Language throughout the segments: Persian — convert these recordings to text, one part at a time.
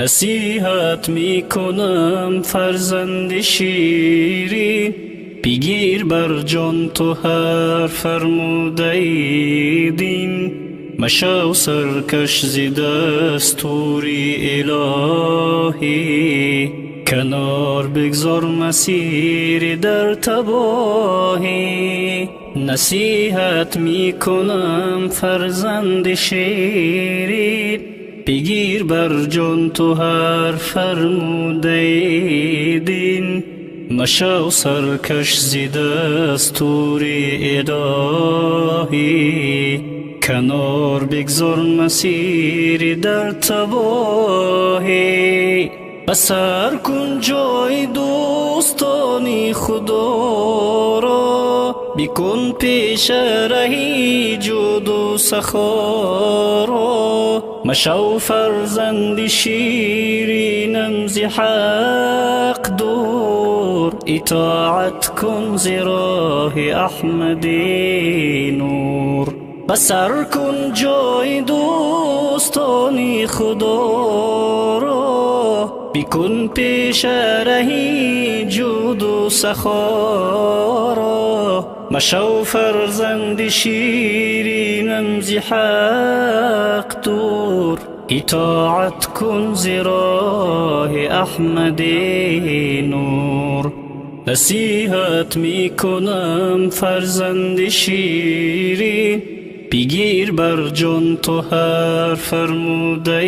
نصیحت میکنم فرزند شیرین، بگیر بر جان تو هر فرموده دین. مشو سرکش ز دستور الهی، کنار بگذار مسیر در تباهی. نصیحت میکنم فرزند شیرین، بگیر بر جان تو هر فرموده دین. مشو سرکش ز دستور الهی، کنار بگذار مسیر در تباهی. بسر کن جای دوستانی خدا را، بکن پیش رهی جود و سخا را. مشو فرزند شیرینم ز حق دور، اطاعت کن ز راه احمد نور. بسر کن جای دوستانی خدا را، بکن پیش رهی جود و سخا را. مشو فرزند شیرینم ز حق دور، اطاعت کن ز راه احمد نور. نصیحت میکنم فرزند شیرین، بگیر بر جان تو هر فرموده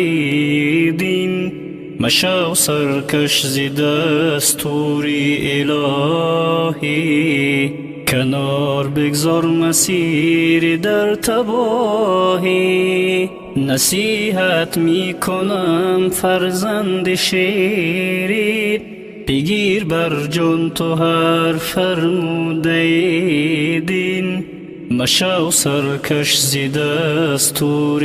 دین. مشو سرکش ز دستور الهی، کنار بگذار مسیر در تباهی. نصیحت میکنم فرزند شیرین، بگیر بر جان تو هر فرموده دین. مشو سرکش ز دستور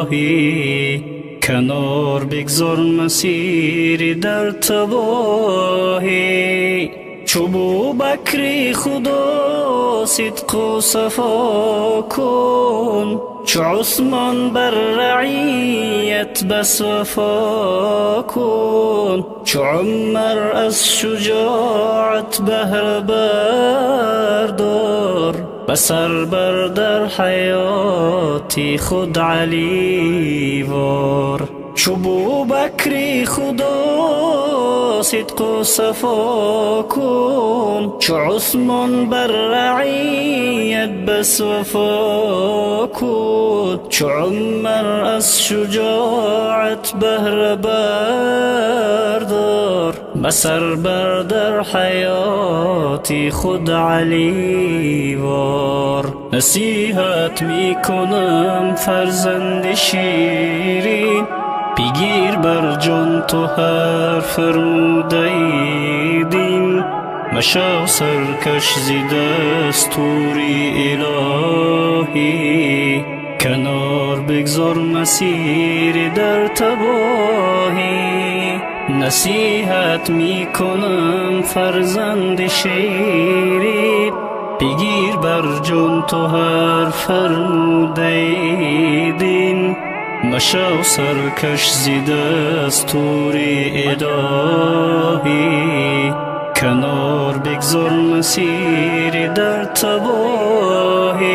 الهی، کنار بگذار مسیر در تباهی. چو بوبکر خدا صدق و صفا کن، چو عثمان بر رعیت بس وفا کن. چو عمر از شجاعت بهره بردار، بسر بر در حیات خود علی وار. چو بوبکر خدا صدق و صفا کن، چو عثمان بر رعیت بس وفا کن. چو عمر از شجاعت بهره بردار، بسر بر در حیات خود علی وار. نصیحت میکنم فرزند شیرین، بگیر بر جان تو هر فرموده دین. مشو سرکش ز دستور الهی، کنار بگذار مسیر در تباهی. نصیحت میکنم فرزند شیرین، بگیر بر جان تو هر فرموده دین. مشو سرکش ز دستور الهی، کنار بگذار مسیر در تباهی.